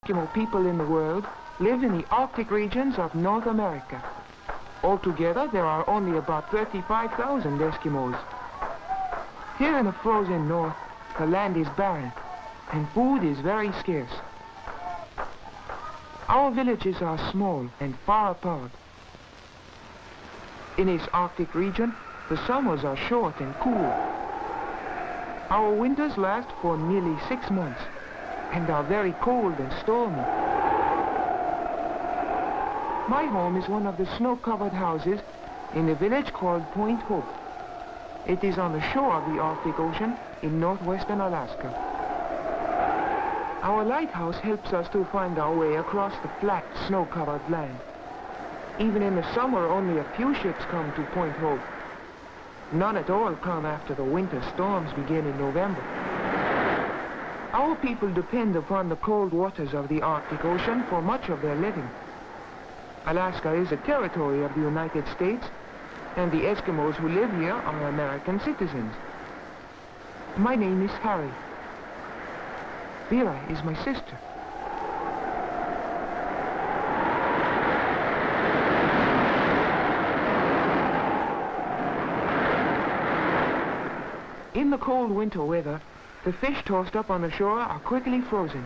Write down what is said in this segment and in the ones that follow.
Eskimo people in the world live in the Arctic regions of North America. Altogether, there are only about 35,000 Eskimos. Here in the frozen north, the land is barren, and food is very scarce. Our villages are small and far apart. In this Arctic region, the summers are short and cool. Our winters last for nearly 6 months and are very cold and stormy. My home is one of the snow-covered houses in a village called Point Hope. It is on the shore of the Arctic Ocean in northwestern Alaska. Our lighthouse helps us to find our way across the flat, snow-covered land. Even in the summer, only a few ships come to Point Hope. None at all come after the winter storms begin in November. Our people depend upon the cold waters of the Arctic Ocean for much of their living. Alaska is a territory of the United States, and the Eskimos who live here are American citizens. My name is Harry. Vera is my sister. In the cold winter weather, the fish tossed up on the shore are quickly frozen.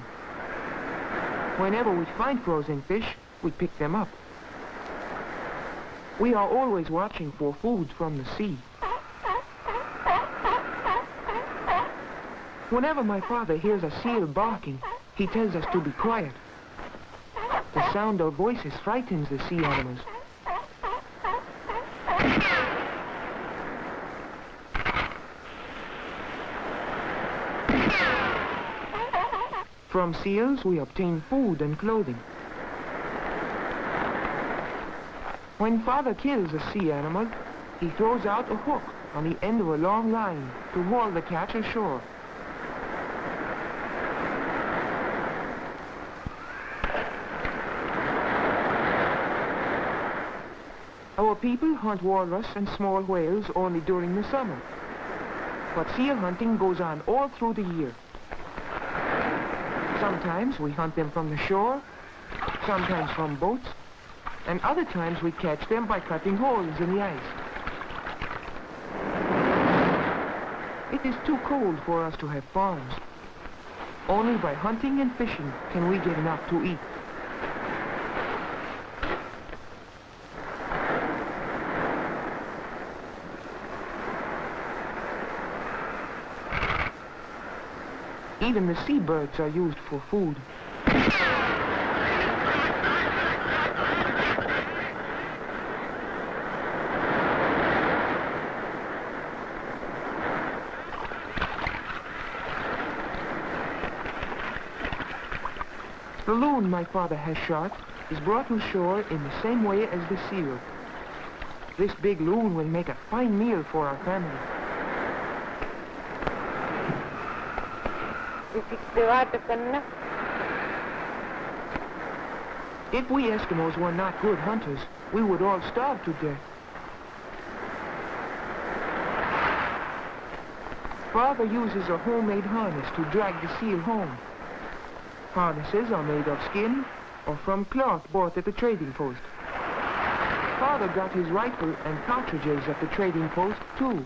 Whenever we find frozen fish, we pick them up. We are always watching for food from the sea. Whenever my father hears a seal barking, he tells us to be quiet. The sound of voices frightens the sea animals. From seals, we obtain food and clothing. When father kills a sea animal, he throws out a hook on the end of a long line to haul the catch ashore. Our people hunt walrus and small whales only during the summer, but seal hunting goes on all through the year. Sometimes we hunt them from the shore, sometimes from boats, and other times we catch them by cutting holes in the ice. It is too cold for us to have farms. Only by hunting and fishing can we get enough to eat. Even the seabirds are used for food. The loon my father has shot is brought to shore in the same way as the seal. This big loon will make a fine meal for our family. If we Eskimos were not good hunters, we would all starve to death. Father uses a homemade harness to drag the seal home. Harnesses are made of skin or from cloth bought at the trading post. Father got his rifle and cartridges at the trading post, too.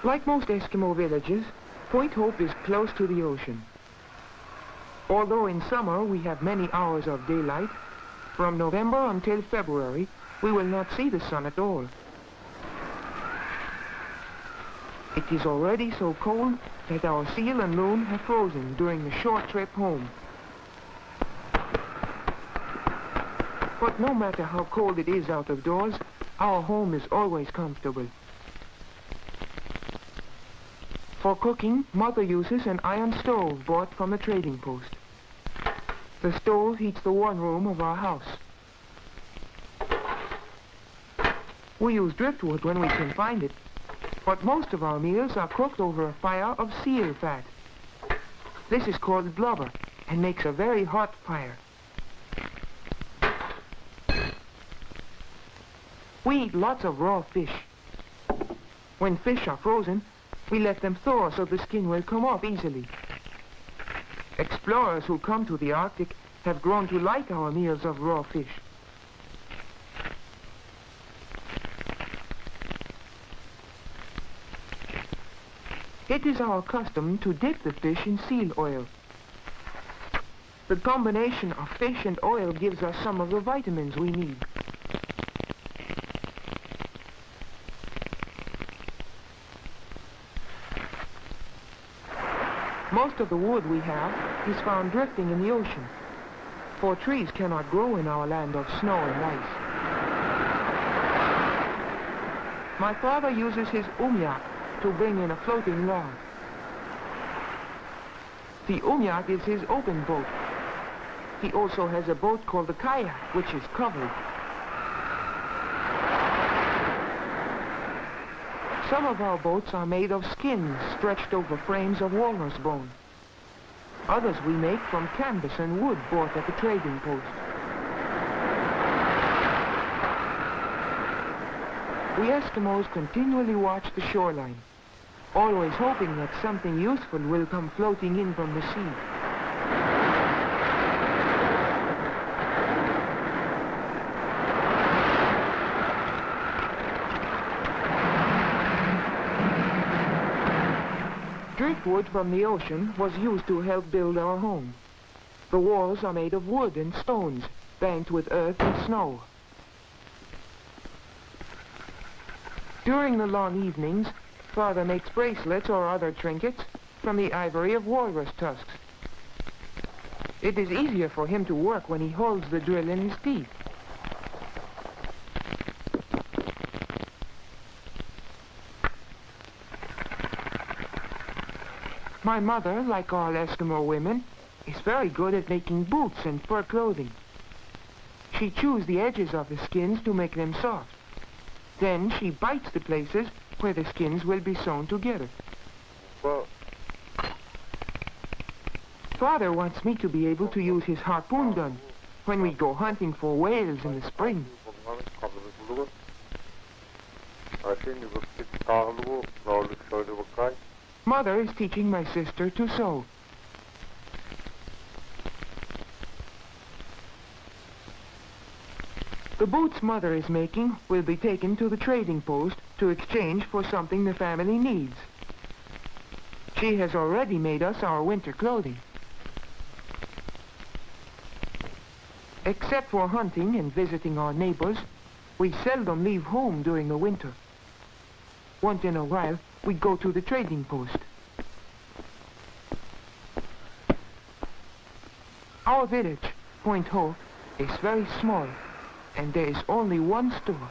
Like most Eskimo villages, Point Hope is close to the ocean. Although in summer we have many hours of daylight, from November until February, we will not see the sun at all. It is already so cold that our seal and loon have frozen during the short trip home. But no matter how cold it is out of doors, our home is always comfortable. For cooking, Mother uses an iron stove bought from the trading post. The stove heats the one room of our house. We use driftwood when we can find it, but most of our meals are cooked over a fire of seal fat. This is called blubber and makes a very hot fire. We eat lots of raw fish. When fish are frozen, we let them thaw so the skin will come off easily. Explorers who come to the Arctic have grown to like our meals of raw fish. It is our custom to dip the fish in seal oil. The combination of fish and oil gives us some of the vitamins we need. Most of the wood we have is found drifting in the ocean, for trees cannot grow in our land of snow and ice. My father uses his umyak to bring in a floating log. The umyak is his open boat. He also has a boat called the kayak, which is covered. Some of our boats are made of skins stretched over frames of walrus bone. Others we make from canvas and wood bought at the trading post. We Eskimos continually watch the shoreline, always hoping that something useful will come floating in from the sea. Driftwood from the ocean was used to help build our home. The walls are made of wood and stones, banked with earth and snow. During the long evenings, Father makes bracelets or other trinkets from the ivory of walrus tusks. It is easier for him to work when he holds the drill in his teeth. My mother, like all Eskimo women, is very good at making boots and fur clothing. She chews the edges of the skins to make them soft. Then she bites the places where the skins will be sewn together. Well, Father wants me to be able to use his harpoon gun when we go hunting for whales in the spring. Mother is teaching my sister to sew. The boots Mother is making will be taken to the trading post to exchange for something the family needs. She has already made us our winter clothing. Except for hunting and visiting our neighbors, we seldom leave home during the winter. Once in a while, we go to the trading post. Our village, Point Hope, is very small, and there is only one store.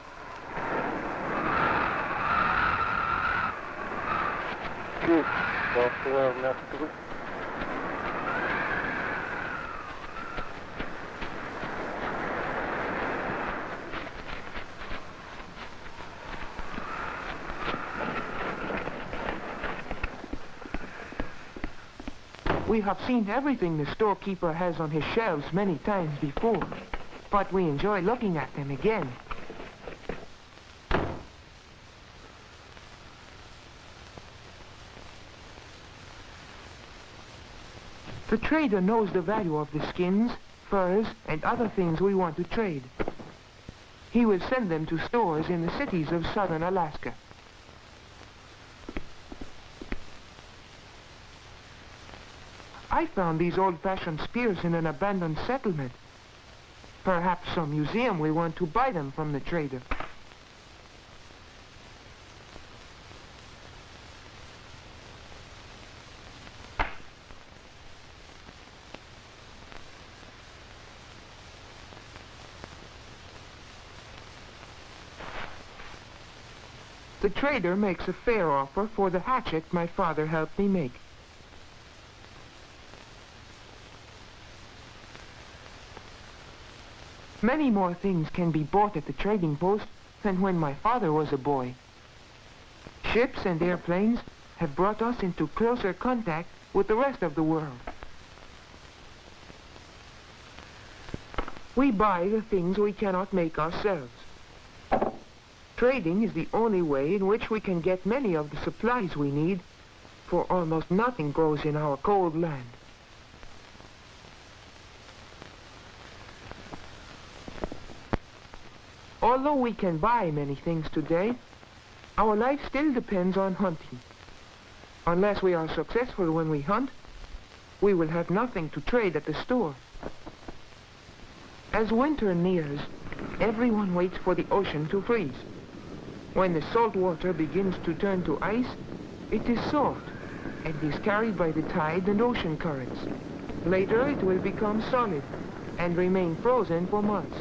We have seen everything the storekeeper has on his shelves many times before, but we enjoy looking at them again. The trader knows the value of the skins, furs, and other things we want to trade. He will send them to stores in the cities of southern Alaska. I found these old-fashioned spears in an abandoned settlement. Perhaps some museum will want to buy them from the trader. The trader makes a fair offer for the hatchet my father helped me make. Many more things can be bought at the trading post than when my father was a boy. Ships and airplanes have brought us into closer contact with the rest of the world. We buy the things we cannot make ourselves. Trading is the only way in which we can get many of the supplies we need, for almost nothing grows in our cold land. Although we can buy many things today, our life still depends on hunting. Unless we are successful when we hunt, we will have nothing to trade at the store. As winter nears, everyone waits for the ocean to freeze. When the salt water begins to turn to ice, it is soft and is carried by the tide and ocean currents. Later it will become solid and remain frozen for months.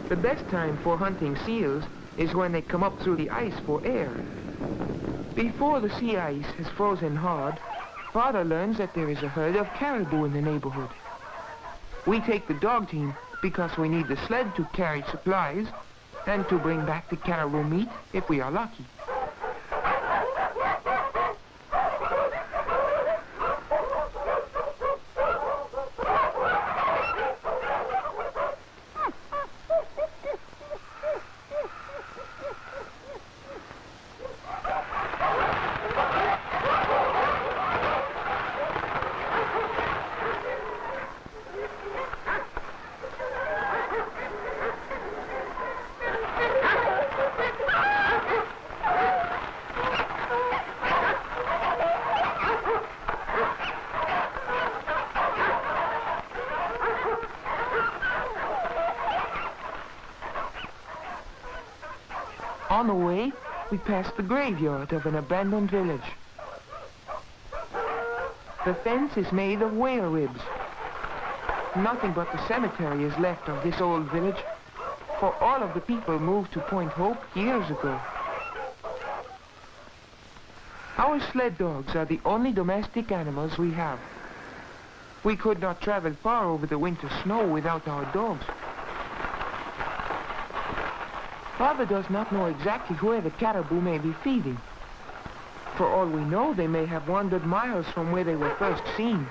The best time for hunting seals is when they come up through the ice for air. Before the sea ice has frozen hard, Father learns that there is a herd of caribou in the neighborhood. We take the dog team because we need the sled to carry supplies and to bring back the caribou meat if we are lucky. On the way, we pass the graveyard of an abandoned village. The fence is made of whale ribs. Nothing but the cemetery is left of this old village, for all of the people moved to Point Hope years ago. Our sled dogs are the only domestic animals we have. We could not travel far over the winter snow without our dogs. Father does not know exactly where the caribou may be feeding. For all we know, they may have wandered miles from where they were first seen.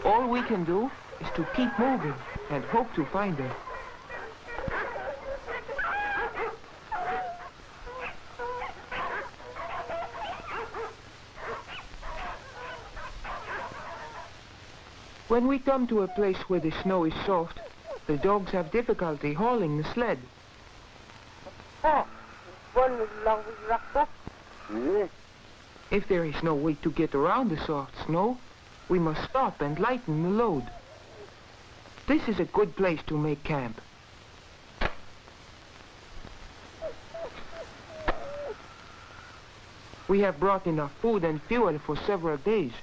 All we can do is to keep moving and hope to find them. When we come to a place where the snow is soft, the dogs have difficulty hauling the sled. If there is no way to get around the soft snow, we must stop and lighten the load. This is a good place to make camp. We have brought enough food and fuel for several days.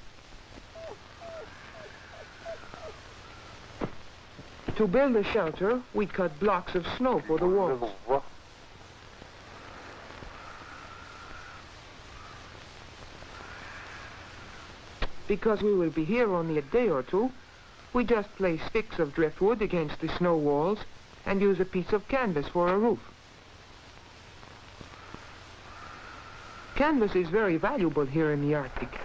To build a shelter, we cut blocks of snow for the walls. Because we will be here only a day or two, we just place sticks of driftwood against the snow walls and use a piece of canvas for a roof. Canvas is very valuable here in the Arctic.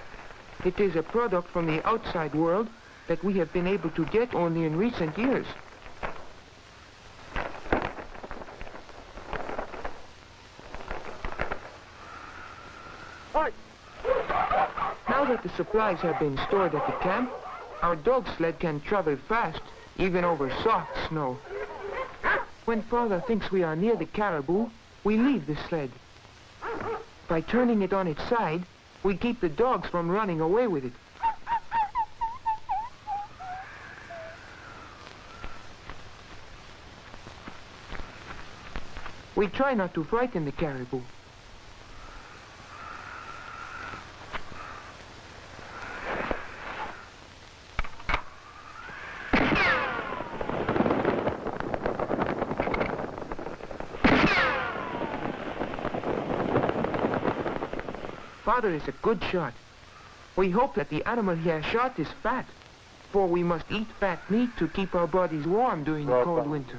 It is a product from the outside world that we have been able to get only in recent years. Now that the supplies have been stored at the camp, our dog sled can travel fast, even over soft snow. When Father thinks we are near the caribou, we leave the sled. By turning it on its side, we keep the dogs from running away with it. We try not to frighten the caribou. Father is a good shot. We hope that the animal he has shot is fat, for we must eat fat meat to keep our bodies warm during the cold winter.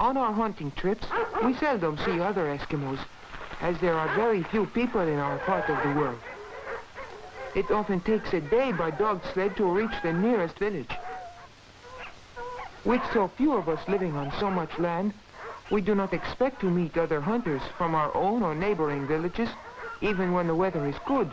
On our hunting trips, we seldom see other Eskimos, as there are very few people in our part of the world. It often takes a day by dog sled to reach the nearest village. With so few of us living on so much land, we do not expect to meet other hunters from our own or neighboring villages, even when the weather is good.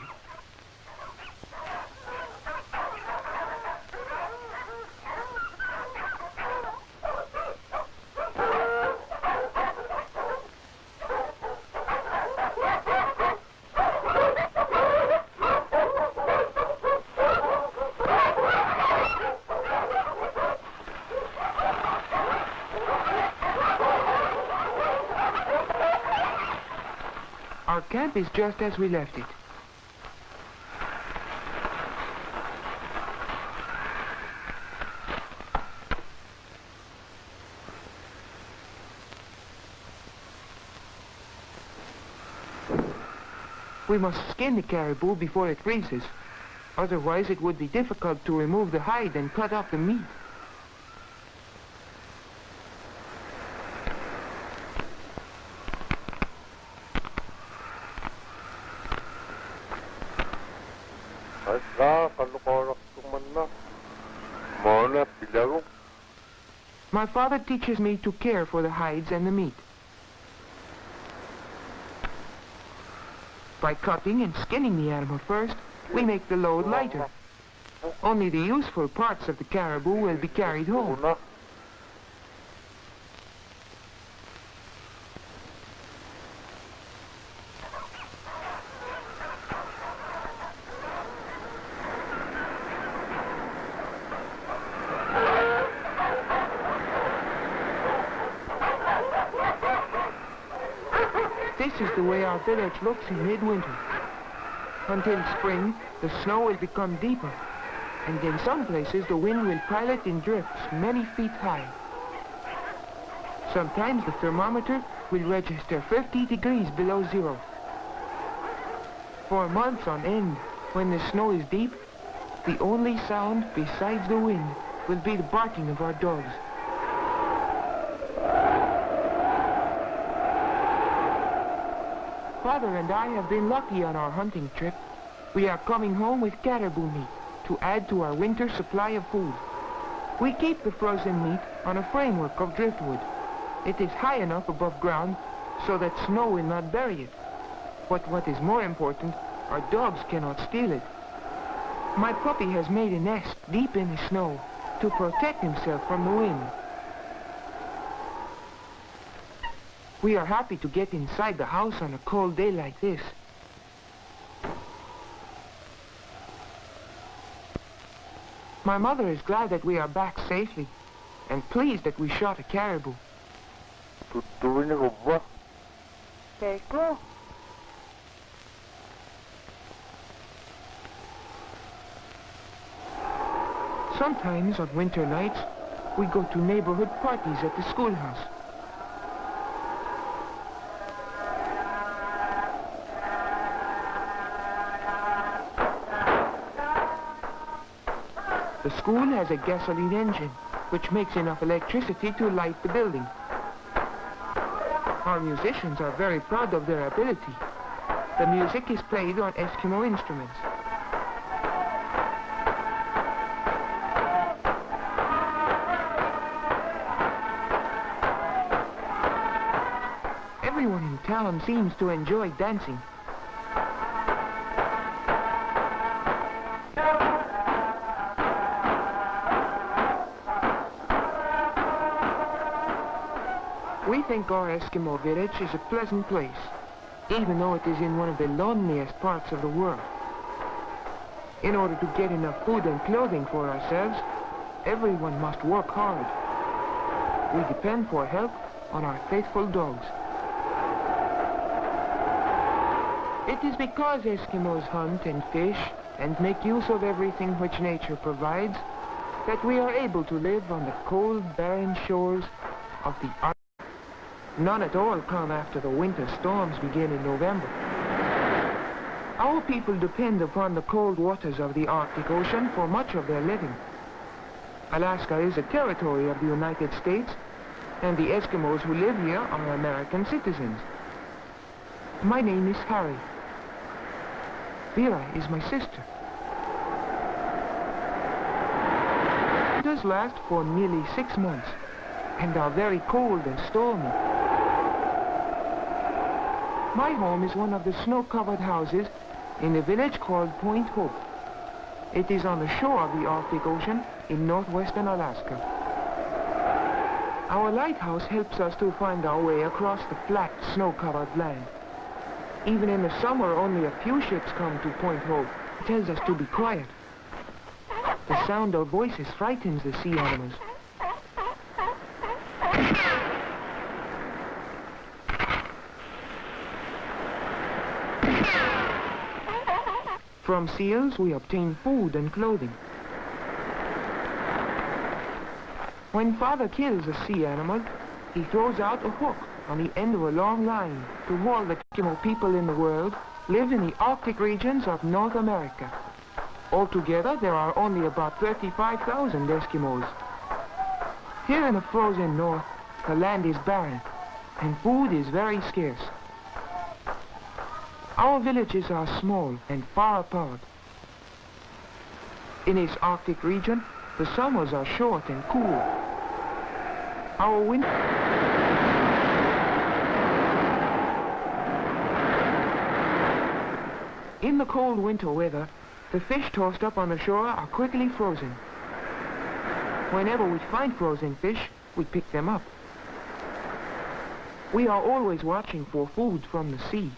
Our camp is just as we left it. We must skin the caribou before it freezes. Otherwise, it would be difficult to remove the hide and cut up the meat. My father teaches me to care for the hides and the meat. By cutting and skinning the animal first, we make the load lighter. Only the useful parts of the caribou will be carried home. This is the way our village looks in midwinter. Until spring, the snow will become deeper, and in some places the wind will pile it in drifts many feet high. Sometimes the thermometer will register 50 degrees below zero. For months on end, when the snow is deep, the only sound besides the wind will be the barking of our dogs. Father and I have been lucky on our hunting trip. We are coming home with caribou meat to add to our winter supply of food. We keep the frozen meat on a framework of driftwood. It is high enough above ground so that snow will not bury it. But what is more important, our dogs cannot steal it. My puppy has made a nest deep in the snow to protect himself from the wind. We are happy to get inside the house on a cold day like this. My mother is glad that we are back safely and pleased that we shot a caribou. Sometimes on winter nights, we go to neighborhood parties at the schoolhouse. The school has a gasoline engine, which makes enough electricity to light the building. Our musicians are very proud of their ability. The music is played on Eskimo instruments. Everyone in town seems to enjoy dancing. We think our Eskimo village is a pleasant place, even though it is in one of the loneliest parts of the world. In order to get enough food and clothing for ourselves, everyone must work hard. We depend for help on our faithful dogs. It is because Eskimos hunt and fish and make use of everything which nature provides that we are able to live on the cold, barren shores of the Arctic. None at all come after the winter storms begin in November. Our people depend upon the cold waters of the Arctic Ocean for much of their living. Alaska is a territory of the United States, and the Eskimos who live here are American citizens. My name is Harry. Vera is my sister. Winters last for nearly 6 months and are very cold and stormy. My home is one of the snow-covered houses in a village called Point Hope. It is on the shore of the Arctic Ocean in northwestern Alaska. Our lighthouse helps us to find our way across the flat, snow-covered land. Even in the summer, only a few ships come to Point Hope. It tells us to be quiet. The sound of voices frightens the sea animals. From seals, we obtain food and clothing. When Father kills a sea animal, he throws out a hook on the end of a long line to all the Eskimo people in the world live in the Arctic regions of North America. Altogether, there are only about 35,000 Eskimos. Here in the frozen north, the land is barren, and food is very scarce. Our villages are small and far apart. In this Arctic region, the summers are short and cool. Our winter... In the cold winter weather, the fish tossed up on the shore are quickly frozen. Whenever we find frozen fish, we pick them up. We are always watching for food from the sea.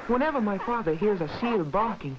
Whenever my father hears a seal barking,